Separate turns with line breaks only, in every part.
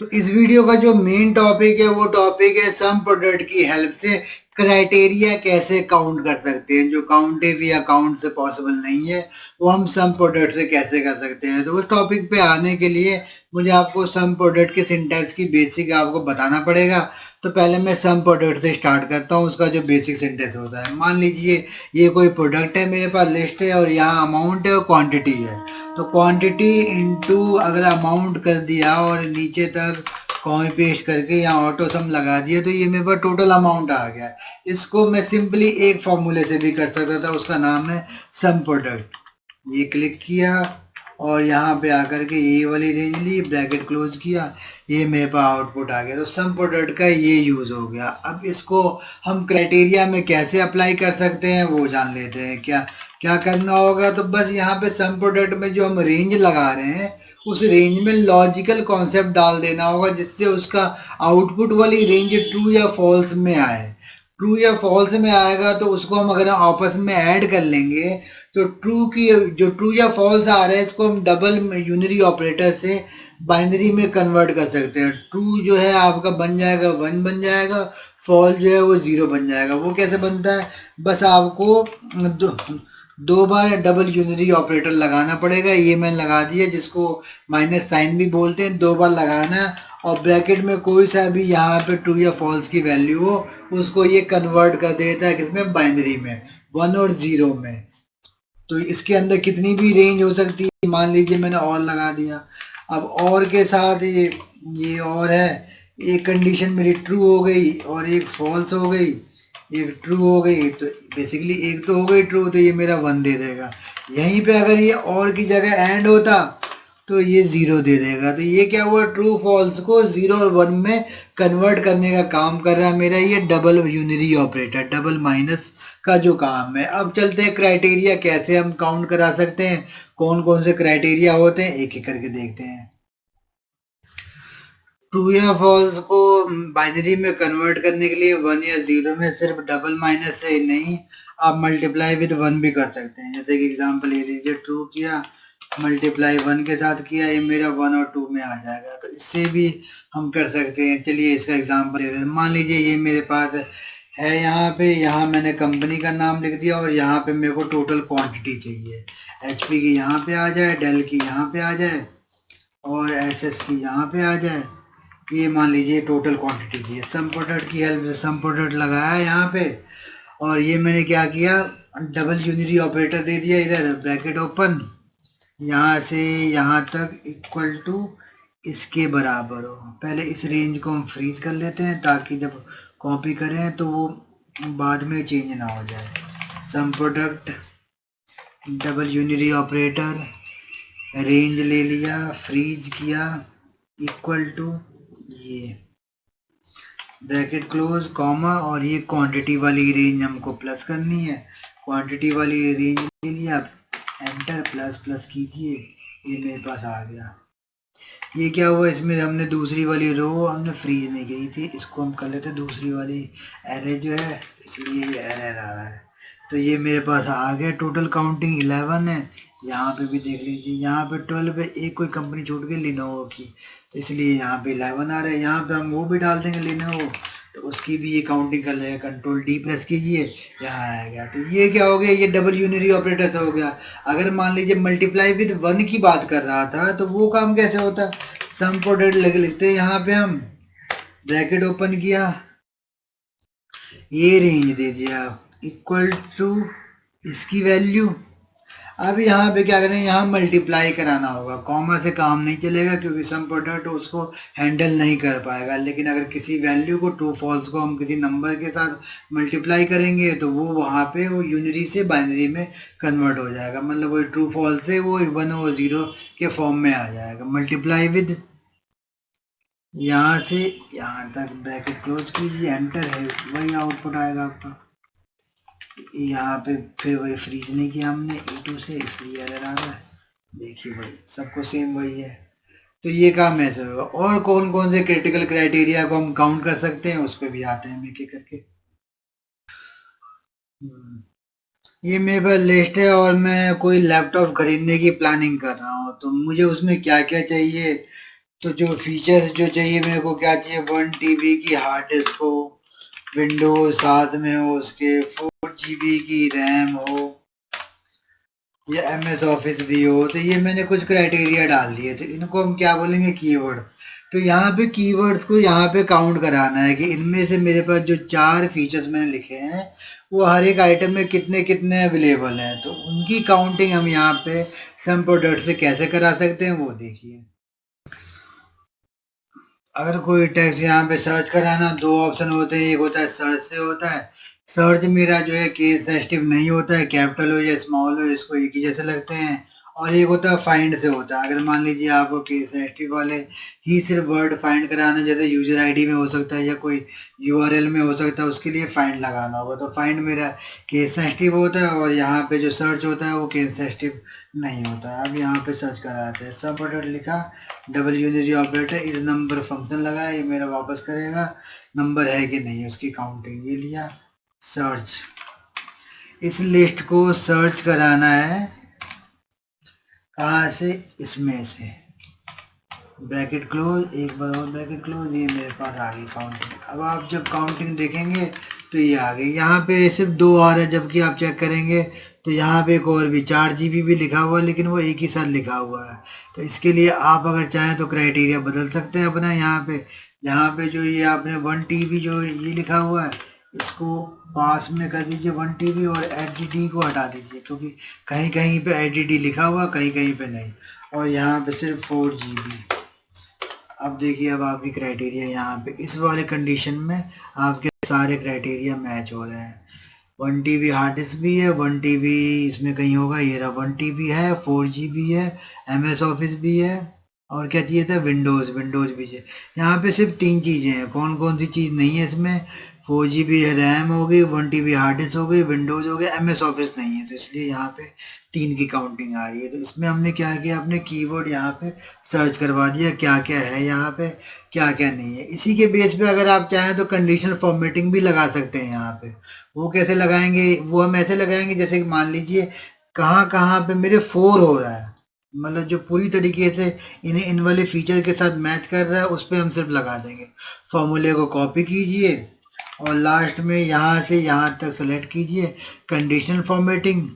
तो इस वीडियो का जो मेन टॉपिक है वो टॉपिक है सम प्रोडक्ट की हेल्प से क्राइटेरिया कैसे काउंट कर सकते हैं, जो काउंटेबल या काउंट से पॉसिबल नहीं है वो हम सम प्रोडक्ट से कैसे कर सकते हैं। तो उस टॉपिक पे आने के लिए मुझे आपको सम प्रोडक्ट के सिंटैक्स की बेसिक आपको बताना पड़ेगा। तो पहले मैं सम प्रोडक्ट से स्टार्ट करता हूँ। उसका जो बेसिक सिंटैक्स होता है, मान लीजिए ये कोई प्रोडक्ट है, मेरे पास लिस्ट है और यहाँ अमाउंट है और क्वांटिटी है। तो क्वांटिटी इंटू अगर अमाउंट कर दिया और नीचे तक कॉपी पेस्ट करके यहाँ ऑटो सम लगा दिया तो ये मेरे पास टोटल अमाउंट आ गया। इसको मैं सिंपली एक फॉर्मूले से भी कर सकता था, उसका नाम है सम प्रोडक्ट। ये क्लिक किया और यहाँ पे आकर के ये वाली रेंज ली, ब्रैकेट क्लोज किया, ये मेरे पास आउटपुट आ गया। तो सम प्रोडक्ट का ये यूज हो गया। अब इसको हम क्राइटेरिया में कैसे अप्लाई कर सकते हैं वो जान लेते हैं। क्या क्या करना होगा, तो बस यहाँ पे सम प्रोडक्ट में जो हम रेंज लगा रहे हैं उस रेंज में लॉजिकल कॉन्सेप्ट डाल देना होगा जिससे उसका आउटपुट वाली रेंज ट्रू या फॉल्स में आए। ट्रू या फॉल्स में आएगा तो उसको हम अगर आपस में ऐड कर लेंगे तो ट्रू की जो ट्रू या फॉल्स आ रहा है इसको हम डबल यूनरी ऑपरेटर से बाइनरी में कन्वर्ट कर सकते हैं। ट्रू जो है आपका बन जाएगा 1 बन जाएगा, फॉल्स जो है वो 0 बन जाएगा। वो कैसे बनता है, बस आपको दो बार डबल यूनरी ऑपरेटर लगाना पड़ेगा। ये मैंने लगा दिया, जिसको माइनस साइन भी बोलते हैं। दो बार लगाना है और ब्रैकेट में कोई सा भी यहाँ पे ट्रू या फॉल्स की वैल्यू हो उसको ये कन्वर्ट कर देता है किसमें, बाइनरी में, 1 और 0 में। तो इसके अंदर कितनी भी रेंज हो सकती है। मान लीजिए मैंने और लगा दिया। अब और के साथ ये और है, एक कंडीशन मेरी ट्रू हो गई और एक फॉल्स हो गई, एक ट्रू हो गई। तो बेसिकली एक तो हो गई ट्रू, तो ये मेरा 1 दे देगा। यहीं पे अगर ये और की जगह एंड होता तो ये 0 दे देगा। तो ये क्या हुआ, ट्रू फॉल्स को 0 और 1 में कन्वर्ट करने का काम कर रहा है मेरा ये double unary operator, double minus का जो काम है। अब चलते हैं क्राइटेरिया कैसे हम काउंट करा सकते हैं, कौन कौन से क्राइटेरिया होते हैं एक एक करके देखते हैं। ट्रू या फॉल्स को बाइनरी में कन्वर्ट करने के लिए 1 या 0 में सिर्फ डबल माइनस से नहीं, आप मल्टीप्लाई विद 1 भी कर सकते हैं। जैसे कि एग्जांपल ले लीजिए, ट्रू किया मल्टीप्लाई 1 के साथ किया, ये मेरा 1 और 2 में आ जाएगा। तो इससे भी हम कर सकते हैं। चलिए इसका एग्जांपल ले लेते हैं। मान लीजिए ये मेरे पास है यहाँ पे, यहाँ मैंने कंपनी का नाम लिख दिया और यहाँ पे मेरे को टोटल क्वांटिटी चाहिए। एचपी की यहाँ पे आ जाए, डेल की यहाँ पे आ जाए और एसएस की यहाँ पे आ जाए। ये मान लीजिए टोटल क्वांटिटी की है। सम प्रोडक्ट की हेल्प से सम प्रोडक्ट लगाया यहाँ पे और ये मैंने क्या किया, डबल यूनरी ऑपरेटर दे दिया इधर, ब्रैकेट ओपन, यहाँ से यहाँ तक इक्वल टू इसके बराबर हो। पहले इस रेंज को हम फ्रीज कर लेते हैं ताकि जब कॉपी करें तो वो बाद में चेंज ना हो जाए। Sum product double unary operator, range ले लिया, फ्रीज किया, इक्वल टू ये ब्रैकेट क्लोज कॉमा, और ये क्वांटिटी वाली रेंज हमको प्लस करनी है। क्वांटिटी वाली रेंज ले लिया, एंटर, प्लस प्लस कीजिए, ये मेरे पास आ गया। ये क्या हुआ, इसमें हमने दूसरी वाली रो हमने फ्रीज नहीं की थी, इसको हम कर लेते दूसरी वाली एरे जो है, इसलिए ये एरर आ रहा है। तो ये मेरे पास आ गया, टोटल काउंटिंग 11 है। यहाँ पे भी देख लीजिए, यहाँ पे 12 है, एक कोई कंपनी छूट गई लिनोवो की, तो इसलिए यहाँ पे 11 आ रहा है। यहाँ पे हम वो भी डाल देंगे लिनोवो, तो उसकी भी ये काउंटिंग कर लेगा। कंट्रोल डी प्रेस कीजिए, यहाँ आएगा। तो ये क्या हो गया, ये डबल यूनरी ऑपरेटर हो गया। अगर मान लीजिए मल्टीप्लाई विद 1 की बात कर रहा था तो वो काम कैसे होता, सम प्रोडक्ट लिखते हैं यहाँ पे हम, ब्रैकेट ओपन किया, ये रेंज दे दिया इक्वल टू इसकी वैल्यू। अब यहाँ पे क्या करें, यहाँ मल्टीप्लाई कराना होगा। कॉमा से काम नहीं चलेगा क्योंकि सम प्रोडक्ट उसको हैंडल नहीं कर पाएगा। लेकिन अगर किसी वैल्यू को, ट्रू फॉल्स को हम किसी नंबर के साथ मल्टीप्लाई करेंगे तो वो वहाँ पे वो यूनरी से बाइनरी में कन्वर्ट हो जाएगा। मतलब वो ट्रू फॉल्स से वो 1 और 0 के फॉर्म में आ जाएगा। मल्टीप्लाई विद, यहाँ से यहाँ तक ब्रैकेट क्लोज कीजिए, एंटर है, वही आउटपुट आएगा आपका। यहाँ पे फिर वही फ्रीज नहीं किया हमने E2 से, इसलिए एरर आ रहा है। देखिए भाई सबको सेम वही है। तो ये काम ऐसे होगा। और कौन कौन से क्रिटिकल क्राइटेरिया को हम काउंट कर सकते हैं उस पर भी आते हैं एक एक करके। ये मेरे पास लिस्ट है और मैं कोई लैपटॉप खरीदने की प्लानिंग कर रहा हूँ, तो मुझे उसमें क्या क्या चाहिए, तो जो फीचर्स जो चाहिए मेरे को, क्या चाहिए, 1 TB की हार्ड डिस्क हो, विंडोज साथ में हो, उसके 4 GB की रैम हो, या MS ऑफिस भी हो। तो ये मैंने कुछ क्राइटेरिया डाल दिए, तो इनको हम क्या बोलेंगे, कीवर्ड्स। तो यहाँ पे कीवर्ड्स को यहाँ पे काउंट कराना है कि इनमें से मेरे पास जो 4 फीचर्स मैंने लिखे हैं वो हर एक आइटम में कितने कितने अवेलेबल हैं, तो उनकी काउंटिंग हम यहाँ पे सम प्रोडक्ट से कैसे करा सकते हैं वो देखिए। अगर कोई टेक्स्ट यहाँ पे सर्च कराना, दो ऑप्शन होते हैं, एक होता है सर्च से होता है। सर्च मेरा जो है केस सेंसिटिव नहीं होता है, कैपिटल हो या स्मॉल हो इसको एक ही जैसे लगते हैं। और एक होता है फाइंड से होता है, अगर मान लीजिए आपको केस सेंसिटिव वाले ही सिर्फ वर्ड फाइंड कराना, जैसे यूजर आईडी में हो सकता है या कोई यूआरएल में हो सकता है, उसके लिए फाइंड लगाना होगा। तो फाइंड मेरा केस सेंसिटिव होता है, और यहाँ पे जो सर्च होता है वो केस सेंसिटिव नहीं होता है। अब यहाँ पे सर्च कराते हैं, सब प्रोडक्ट लिखा, डबल यूनिटरी ऑपरेटर इस नंबर फंक्शन लगा, ये मेरा वापस करेगा नंबर है कि नहीं उसकी काउंटिंग। ये लिया सर्च, इस लिस्ट को सर्च कराना है कहाँ से, इसमें से, ब्रैकेट क्लोज, एक बार और ब्रैकेट क्लोज, ये मेरे पास आ गई काउंटिंग। अब आप जब काउंटिंग देखेंगे तो ये आ गई। यहाँ पे सिर्फ 2 आ रहा है, जबकि आप चेक करेंगे तो यहाँ पे एक और भी 4 GB भी लिखा हुआ है, लेकिन वो एक ही साथ लिखा हुआ है। तो इसके लिए आप अगर चाहें तो क्राइटेरिया बदल सकते हैं अपना। यहाँ पे जो ये आपने 1 TB जो ये लिखा हुआ है, इसको पास में कर दीजिए 1 TB, और एच को हटा दीजिए, क्योंकि कहीं कहीं पे एच लिखा हुआ, कहीं कहीं पे नहीं। और यहाँ पे सिर्फ 4 GB। अब देखिए, अब आपकी क्राइटेरिया यहाँ पे इस वाले कंडीशन में आपके सारे क्राइटेरिया मैच हो रहे हैं। 1 TB हार्ड डिस्क भी है, 1 TB इसमें कहीं होगा, ये रहा 1 TB है, 4 GB है, MS ऑफिस भी है, और क्या चाहिए था, विंडोज भी है। यहाँ पे सिर्फ 3 चीज़ें हैं, कौन कौन सी चीज़ नहीं है इसमें, 4 GB है रैम हो गई, 1 TB हार्ड डिस्क हो गई, विंडोज हो गया, MS ऑफिस नहीं है, तो इसलिए यहाँ पे 3 की काउंटिंग आ रही है। तो इसमें हमने क्या किया, अपने कीवर्ड यहाँ पे सर्च करवा दिया क्या क्या है यहाँ पे, क्या क्या नहीं है। इसी के बेस पे अगर आप चाहें तो कंडीशनल फॉर्मेटिंग भी लगा सकते हैं यहाँ पे। वो कैसे लगाएंगे, वो हम ऐसे लगाएंगे जैसे कि मान लीजिए कहाँ कहाँ पे मेरे 4 हो रहा है, मतलब जो पूरी तरीके से इन्हें इन वाले फीचर के साथ मैच कर रहा है, उस पर हम सिर्फ लगा देंगे। फॉर्मूले को कॉपी कीजिए और लास्ट में यहाँ से यहाँ तक सेलेक्ट कीजिए, कंडीशनल फॉर्मेटिंग,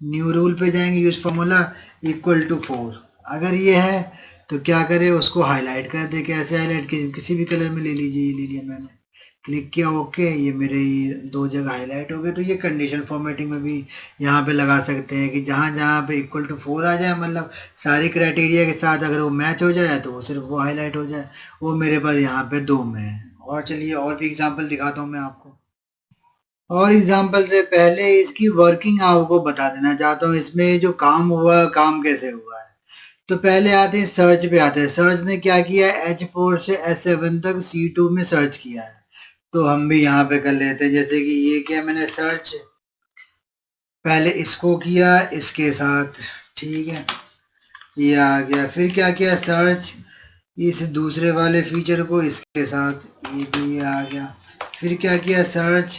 न्यू रूल पे जाएंगे, यूज फॉर्मूला इक्वल टू 4। अगर ये है तो क्या करें, उसको हाईलाइट कर दे। कैसे हाईलाइट, किसी भी कलर में ले लीजिए, ये ले लिया मैंने, क्लिक किया, ओके, ये मेरे ये 2 जगह हाईलाइट हो गए। तो ये कंडीशन फॉर्मेटिंग में भी यहाँ पे लगा सकते हैं कि जहाँ जहाँ पे इक्वल टू 4 आ जाए, मतलब सारी क्राइटेरिया के साथ अगर वो मैच हो जाए तो वो सिर्फ वो हाईलाइट हो जाए। वो मेरे पास यहाँ पे 2 में है। और चलिए और भी एग्जाम्पल दिखाता हूँ मैं आपको। और एग्जाम्पल से पहले इसकी वर्किंग आपको बता देना चाहता हूँ, इसमें जो काम हुआ, काम कैसे हुआ है। तो पहले आते हैं सर्च पे आते हैं। सर्च ने क्या किया, H4 से S7 तक C2 में सर्च किया है। तो हम भी यहाँ पे कर लेते हैं, जैसे कि ये किया मैंने सर्च, पहले इसको किया इसके साथ, ठीक है, ये आ गया। फिर क्या किया, सर्च इस दूसरे वाले फीचर को इसके साथ, ये भी आ गया। फिर क्या किया, सर्च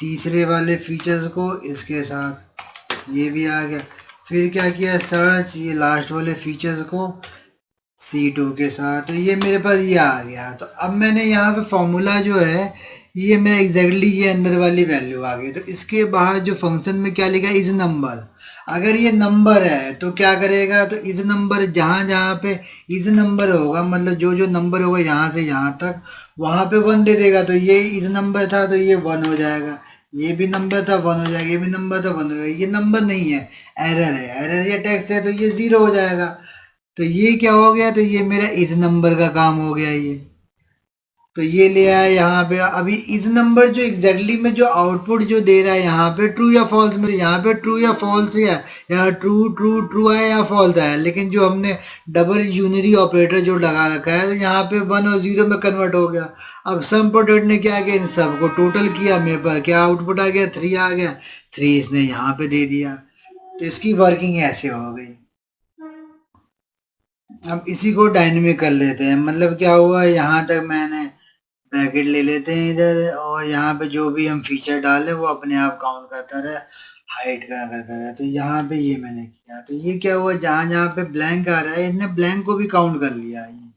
तीसरे वाले फीचर्स को इसके साथ, ये भी आ गया। फिर क्या किया, सर्च ये लास्ट वाले फीचर्स को C2 के साथ, तो ये मेरे पास ये आ गया। तो अब मैंने यहाँ पे फॉर्मूला जो है, ये मैं एग्जैक्टली ये अंदर वाली वैल्यू आ गई। तो इसके बाहर जो फंक्शन में क्या लिखा है, इज नंबर। अगर ये नंबर है तो क्या करेगा, तो इज नंबर जहाँ जहाँ पे इज नंबर होगा, मतलब जो जो नंबर होगा यहाँ से यहाँ तक, वहाँ पे 1 दे देगा। तो ये इज नंबर था तो ये 1 हो जाएगा, ये भी नंबर था 1 हो जाएगा, ये भी नंबर था 1 हो जाएगा। ये नंबर नहीं है, एरर है, एरर या टेक्स्ट है, तो ये 0 हो जाएगा। तो ये क्या हो गया, तो ये मेरा इस नंबर का काम हो गया ये। तो ये ले आया यहाँ पे। अभी इस नंबर जो एग्जैक्टली में जो आउटपुट जो दे रहा है यहाँ पे ट्रू या फॉल्स में, यहाँ पे ट्रू या फॉल्स है, यहाँ ट्रू ट्रू ट्रू आया या फॉल्स आया। लेकिन जो हमने डबल यूनिरी ऑपरेटर जो लगा रखा है, तो यहाँ पे 1 और 0 में कन्वर्ट हो गया। अब सम प्रोडक्ट ने क्या किया, इन सबको टोटल किया, मेरे पास क्या आउटपुट आ गया, 3 आ गया। 3 इसने यहाँ पे दे दिया। तो इसकी वर्किंग ऐसे हो गई। अब इसी को डायनेमिक कर लेते हैं। मतलब क्या हुआ, यहाँ तक मैंने ब्रैकेट ले लेते हैं इधर, और यहाँ पे जो भी हम फीचर डालें वो अपने आप काउंट करता रहे, हाइड का करता रहे। तो यहाँ पे ये मैंने किया, तो ये क्या हुआ, जहाँ जहाँ पे ब्लैंक आ रहा है, इसने ब्लैंक को भी काउंट कर लिया। ये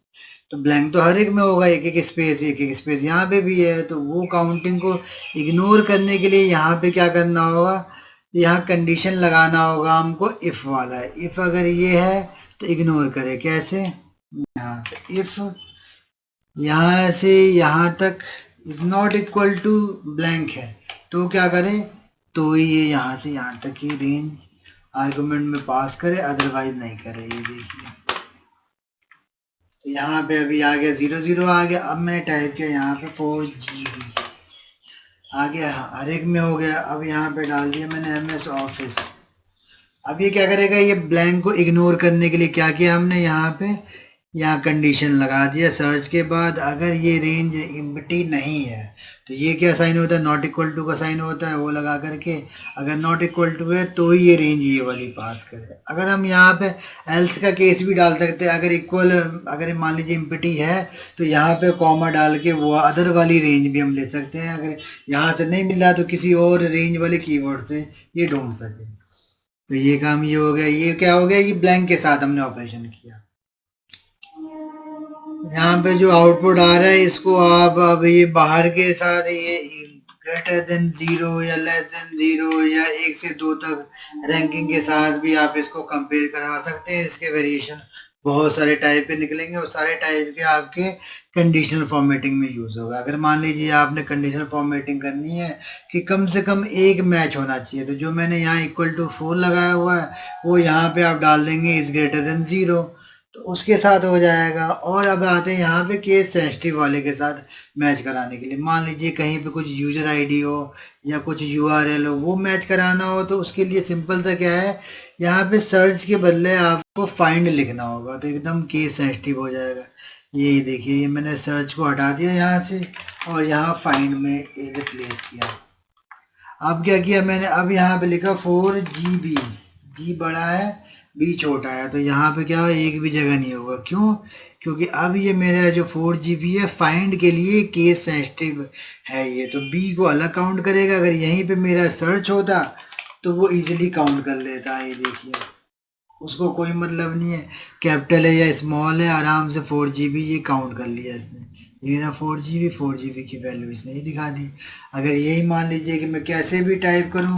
तो ब्लैंक तो हर एक में होगा, एक एक स्पेस यहाँ पे भी है। तो वो काउंटिंग को इग्नोर करने के लिए यहाँ पे क्या करना होगा, यहाँ कंडीशन लगाना होगा हमको, इफ वाला। इफ अगर ये है तो इग्नोर करे, कैसे, यहाँ पे इफ यहाँ से यहाँ तक is not equal to blank है, तो क्या करें, तो ये यहाँ से यहाँ तक की रेंज आर्गुमेंट में पास करे, अदरवाइज नहीं करे। ये देखिए यहाँ पे अभी आ गया 00 आ गया। अब मैंने टाइप किया यहाँ पे 4GB आ गया, हर एक में हो गया। अब यहाँ पे डाल दिया मैंने MS ऑफिस। अब ये क्या करेगा, ये ब्लैंक को इग्नोर करने के लिए क्या किया हमने, यहाँ पे यहाँ कंडीशन लगा दिया। सर्च के बाद अगर ये रेंज एम्प्टी नहीं है तो ये क्या साइन होता है, नॉट इक्वल टू का साइन होता है, वो लगा करके अगर नॉट इक्वल टू है तो ही ये रेंज ये वाली पास करे। अगर हम यहाँ पे एल्स का केस भी डाल सकते हैं, अगर इक्वल, अगर मान लीजिए एम्प्टी है तो यहाँ पे कॉमा डाल के वो अदर वाली रेंज भी हम ले सकते हैं। अगर यहाँ से नहीं मिला तो किसी और रेंज वाले कीवर्ड से ये ढूंढ सके। तो ये काम ये हो गया। ये क्या हो गया, ये ब्लैंक के साथ हमने ऑपरेशन किया। यहाँ पे जो आउटपुट आ रहा है इसको आप अब ये बाहर के साथ ये ग्रेटर देन 0 या लेस देन 0 या 1 से 2 तक रैंकिंग के साथ भी आप इसको कंपेयर करवा सकते हैं। इसके वेरिएशन बहुत सारे टाइप के निकलेंगे और सारे टाइप के आपके कंडीशनल फॉर्मेटिंग में यूज होगा। अगर मान लीजिए आपने कंडीशनल फॉर्मेटिंग करनी है कि कम से कम एक मैच होना चाहिए, तो जो मैंने यहाँ इक्वल टू 4 लगाया हुआ है वो यहाँ पे आप डाल देंगे इज ग्रेटर देन 0, तो उसके साथ हो जाएगा। और अब आते हैं यहाँ पे केस सेंसिटिव वाले के साथ मैच कराने के लिए। मान लीजिए कहीं पे कुछ यूजर आईडी हो या कुछ यूआरएल हो, वो मैच कराना हो, तो उसके लिए सिंपल सा क्या है, यहाँ पे सर्च के बदले आपको फाइंड लिखना होगा, तो एकदम केस सेंसिटिव हो जाएगा। ये देखिए, ये मैंने सर्च को हटा दिया यहाँ से और यहाँ फाइंड में रिप्लेस किया। अब क्या किया मैंने, अब यहाँ पे लिखा 4GB, जी बड़ा है बी छोटा है, तो यहाँ पे क्या हो, एक भी जगह नहीं होगा। क्यों, क्योंकि अब ये मेरा जो 4GB है फाइंड के लिए केस सेंसिटिव है ये, तो बी को अलग काउंट करेगा। अगर यहीं पे मेरा सर्च होता तो वो इजीली काउंट कर लेता। ये देखिए, उसको कोई मतलब नहीं है कैपिटल है या स्मॉल है, आराम से 4GB ये काउंट कर लिया इसने। ये ना 4GB की वैल्यू इसने ही दिखा दी। अगर यही मान लीजिए कि मैं कैसे भी टाइप करूं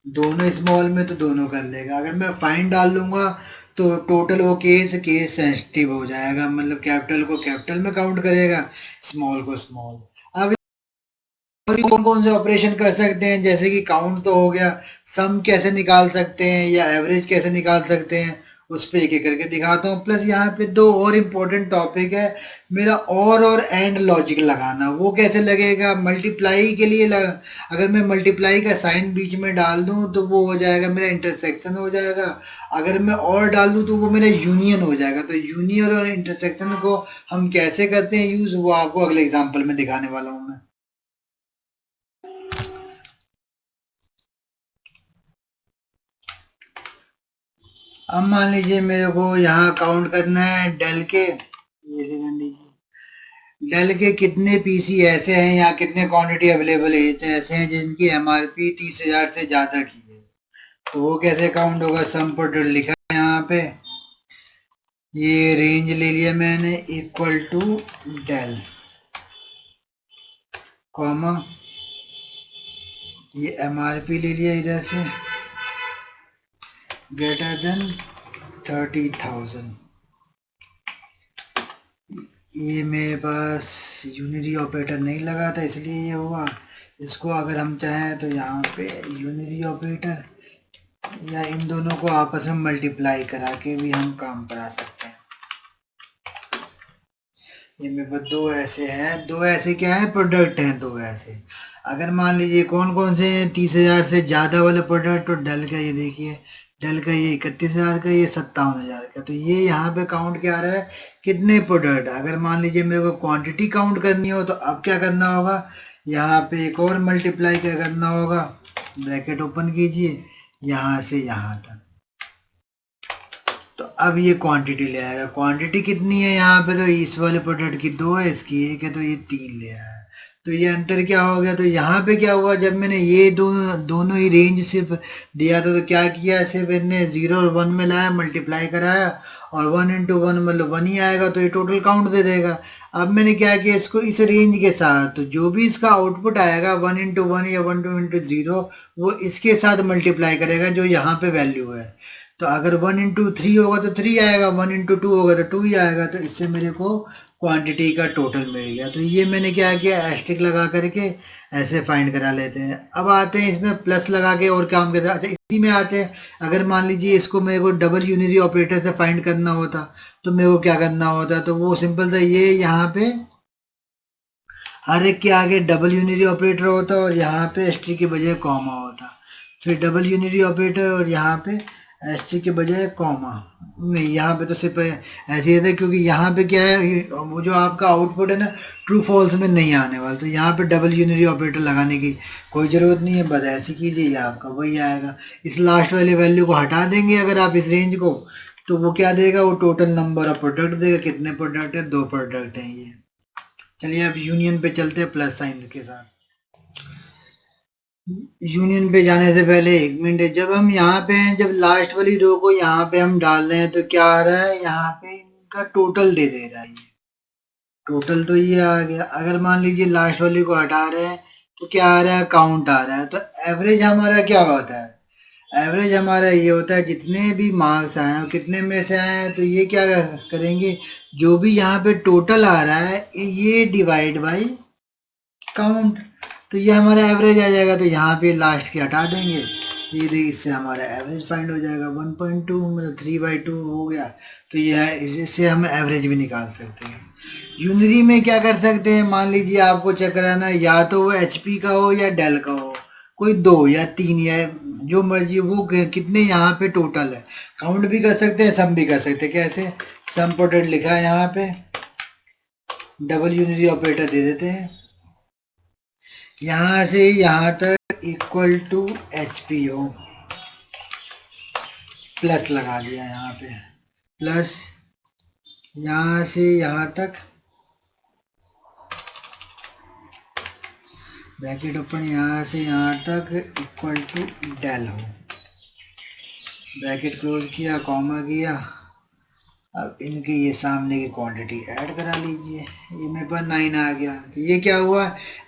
दोनों स्मॉल में, तो दोनों कर लेगा। अगर मैं फाइन डाल लूंगा तो टोटल वो केस सेंसिटिव हो जाएगा, मतलब कैपिटल को कैपिटल में काउंट करेगा, स्मॉल को स्मॉल। अब कौन कौन से ऑपरेशन कर सकते हैं, जैसे कि काउंट तो हो गया, सम कैसे निकाल सकते हैं या एवरेज कैसे निकाल सकते हैं, उस पर एक एक करके दिखाता हूँ। प्लस यहाँ पे दो और इम्पोर्टेंट टॉपिक है मेरा, और एंड लॉजिक लगाना। वो कैसे लगेगा, मल्टीप्लाई के लिए अगर मैं मल्टीप्लाई का साइन बीच में डाल दूँ तो वो हो जाएगा मेरा इंटरसेक्शन हो जाएगा। अगर मैं और डाल दूँ तो वो मेरा यूनियन हो जाएगा। तो यूनियन और इंटरसेक्शन को हम कैसे करते हैं यूज, वो आपको अगले एग्जाम्पल में दिखाने वाला हूँ मैं। अब मान लीजिए मेरे को यहाँ काउंट करना है डेल के, ये कर लीजिए डेल के कितने पीसी ऐसे हैं या कितने क्वांटिटी अवेलेबल है ऐसे हैं जिनकी एमआरपी 30,000 से ज़्यादा की है। तो वो कैसे काउंट होगा, सम प्रोडक्ट लिखा है यहाँ पे, ये रेंज ले लिया मैंने इक्वल टू डेल कॉमा, ये एमआरपी ले लिया इधर से ग्रेटर देन 30,000। ये मेरे पास यूनिरी ऑपरेटर नहीं लगा था इसलिए ये हुआ। इसको अगर हम चाहें तो यहाँ पे यूनिरी ऑपरेटर या इन दोनों को आपस में मल्टीप्लाई करा के भी हम काम करा सकते हैं। ये मेरे पास दो ऐसे हैं, दो ऐसे क्या है प्रोडक्ट हैं, दो ऐसे। अगर मान लीजिए कौन कौन से 30,000 से ज़्यादा वाले प्रोडक्ट, तो डेल का ये देखिए, डेल का ये 31,000 का, ये 57,000 का। तो ये यहाँ पे काउंट क्या आ रहा है, कितने प्रोडक्ट। अगर मान लीजिए मेरे को क्वांटिटी काउंट करनी हो तो अब क्या करना होगा, यहाँ पे एक और मल्टीप्लाई क्या करना होगा, ब्रैकेट ओपन कीजिए यहाँ से यहाँ तक। तो अब ये क्वांटिटी ले आएगा। क्वांटिटी कितनी है यहाँ पे, तो इस वाले प्रोडक्ट की 2 है, इसकी 1 है, तो ये 3 ले आया। तो ये अंतर क्या हो गया, तो यहाँ पे क्या हुआ, जब मैंने ये दोनों ही रेंज सिर्फ दिया था तो क्या किया, सिर्फ इन्हें 0 और 1 में लाया, मल्टीप्लाई कराया और 1 इंटू 1 मतलब 1 ही आएगा, तो ये टोटल काउंट दे देगा। अब मैंने क्या किया, इसको इस रेंज के साथ, तो जो भी इसका आउटपुट आएगा 1 इंटू 1 या 1 टू इंटू 0, वो इसके साथ मल्टीप्लाई करेगा जो यहाँ पे वैल्यू है। तो अगर 1 इंटू 3 होगा तो 3 आएगा, 1 इंटू 2 होगा तो 2 ही आएगा। तो इससे मेरे को क्वांटिटी का टोटल मिल गया। तो ये मैंने क्या किया, एस्टिक लगा करके ऐसे फाइंड करा लेते हैं। अब आते हैं इसमें प्लस लगा के और काम करते हैं। अच्छा, इसी में आते हैं, अगर मान लीजिए इसको मेरे को डबल यूनिरी ऑपरेटर से फाइंड करना होता तो मेरे को क्या करना होता, तो वो सिंपल था, ये यहाँ पे हर एक के आगे डबल यूनिरी ऑपरेटर होता और यहाँ पे एस्ट्रिक के बजाय कॉमा होता, फिर डबल यूनिरी ऑपरेटर और यहाँ पे एस्ट्रिक के बजाय कॉमा। नहीं, यहाँ पे तो सिर्फ ऐसे ही था, क्योंकि यहाँ पे क्या है, वो जो आपका आउटपुट है ना, ट्रू फॉल्स में नहीं आने वाला, तो यहाँ पे डबल यूनिरी ऑपरेटर लगाने की कोई ज़रूरत नहीं है, बस ऐसे कीजिए, ये आपका वही आएगा। इस लास्ट वाले वैल्यू को हटा देंगे अगर आप इस रेंज को, तो वो क्या देगा, वो टोटल नंबर ऑफ प्रोडक्ट देगा। कितने प्रोडक्ट है, 2 प्रोडक्ट हैं ये। चलिए अब यूनियन पे चलते हैं प्लस साइन के साथ। यूनियन पे जाने से पहले एक मिनट, जब हम यहाँ पे हैं, जब लास्ट वाली रो को यहाँ पे हम डाल रहे हैं तो क्या आ रहा है, यहाँ पे इनका टोटल दे दे रहा है। ये टोटल तो ये आ गया। अगर मान लीजिए लास्ट वाली को हटा रहे हैं तो क्या आ रहा है, काउंट आ रहा है। तो एवरेज हमारा क्या होता है, एवरेज हमारा ये होता है जितने भी मार्क्स आए हैं कितने में से आए हैं, तो ये क्या करेंगे, जो भी यहाँ पे टोटल आ रहा है ये डिवाइड बाई काउंट, तो ये हमारा एवरेज आ जाएगा। तो यहाँ पे लास्ट के हटा देंगे, ये देखिए, इससे हमारा एवरेज फाइंड हो जाएगा। 1.2 मतलब 3/2 हो गया। तो ये है, इससे हम एवरेज भी निकाल सकते हैं। यूनिरी में क्या कर सकते हैं, मान लीजिए आपको चेक कराना है, या तो वो HP का हो या डेल का हो, कोई 2 या 3 या जो मर्जी, वो कितने यहाँ पे टोटल है, काउंट भी कर सकते हैं, सम भी कर सकते हैं। कैसे, सम प्रोडक्ट लिखा है यहाँ पे, डबल यूनिरी ऑपरेटर दे देते हैं, यहाँ से यहाँ तक इक्वल टू HP हो, प्लस लगा दिया यहाँ पे, प्लस यहाँ से यहाँ तक ब्रैकेट ओपन, यहाँ से यहाँ तक इक्वल टू डेल हो, ब्रैकेट क्लोज किया, कॉमा किया। अब इनके ये सामने की क्वांटिटी ऐड करा लीजिए, ये मेरे पास 9 आ गया। तो ये क्या हुआ,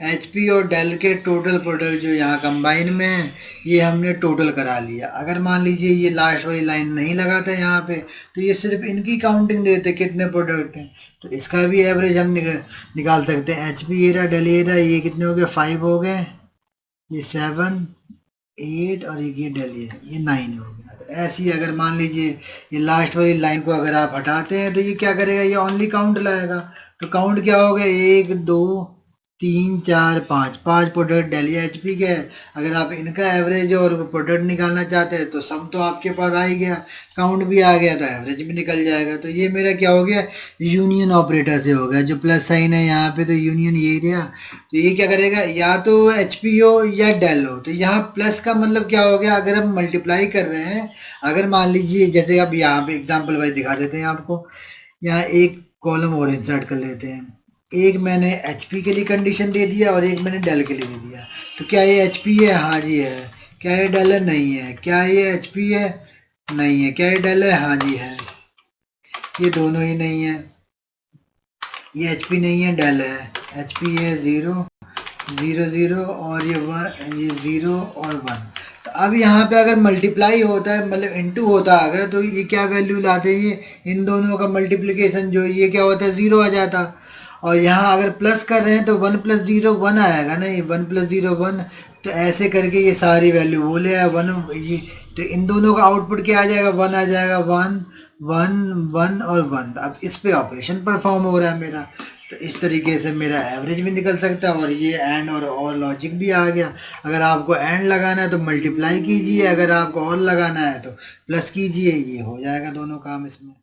HP और डेल के टोटल प्रोडक्ट जो यहाँ कंबाइन में है, ये हमने टोटल करा लिया। अगर मान लीजिए ये लास्ट वाली लाइन नहीं लगाता यहाँ पे, तो ये सिर्फ इनकी काउंटिंग देते कितने प्रोडक्ट हैं, तो इसका भी एवरेज हम निकाल सकते हैं। HP ये रहा, डेल ये रहा, ये कितने हो गए, 5 हो गए, ये 7 8 और ये डेल ये 9 हो गया। तो ऐसे ही अगर मान लीजिए ये लास्ट वाली लाइन को अगर आप हटाते हैं तो ये क्या करेगा, ये ओनली काउंट लाएगा। तो काउंट क्या हो गया, 1 2 3 4 5 5 प्रोडक्ट डेल या HP के हैं। अगर आप इनका एवरेज और प्रोडक्ट निकालना चाहते हैं तो सम तो आपके पास आ ही गया, काउंट भी आ गया, तो एवरेज भी निकल जाएगा। तो ये मेरा क्या हो गया, यूनियन ऑपरेटर से हो गया। जो प्लस साइन है यहाँ पे, तो यूनियन ये रहा। तो ये क्या करेगा, या तो HP हो या डेल हो। तो यहाँ प्लस का मतलब क्या हो गया, अगर हम मल्टीप्लाई कर रहे हैं, अगर मान लीजिए जैसे अब यहाँ पे एग्जाम्पल वाइज दिखा देते हैं आपको, यहाँ एक कॉलम और इंसर्ट कर लेते हैं। एक मैंने HP के लिए कंडीशन दे दिया और एक मैंने डेल के लिए दे दिया। तो क्या ये HP है, हाँ जी है। क्या ये डेल है, नहीं है। क्या ये HP है, नहीं है। क्या ये डेल है, हाँ जी है। ये दोनों ही नहीं है, ये HP नहीं है, डेल है। HP है 0 0 0 और ये 0 और 1। तो अब यहाँ पे अगर मल्टीप्लाई होता है, मतलब इनटू होता अगर, तो ये क्या वैल्यू लाते हैं, ये इन दोनों का मल्टीप्लिकेशन जो ये क्या होता है, 0 आ जाता। और यहाँ अगर प्लस कर रहे हैं तो 1 + 0 1 आएगा ना, ये 1 + 0 1। तो ऐसे करके ये सारी वैल्यू वो ले आया 1, ये तो इन दोनों का आउटपुट क्या आ जाएगा, 1 आ जाएगा, 1 1 1 और 1। अब इस पे ऑपरेशन परफॉर्म हो रहा है मेरा। तो इस तरीके से मेरा एवरेज भी निकल सकता है। और ये एंड और लॉजिक भी आ गया। अगर आपको एंड लगाना है तो मल्टीप्लाई कीजिए, अगर आपको और लगाना है तो प्लस कीजिए, ये हो जाएगा दोनों काम इसमें।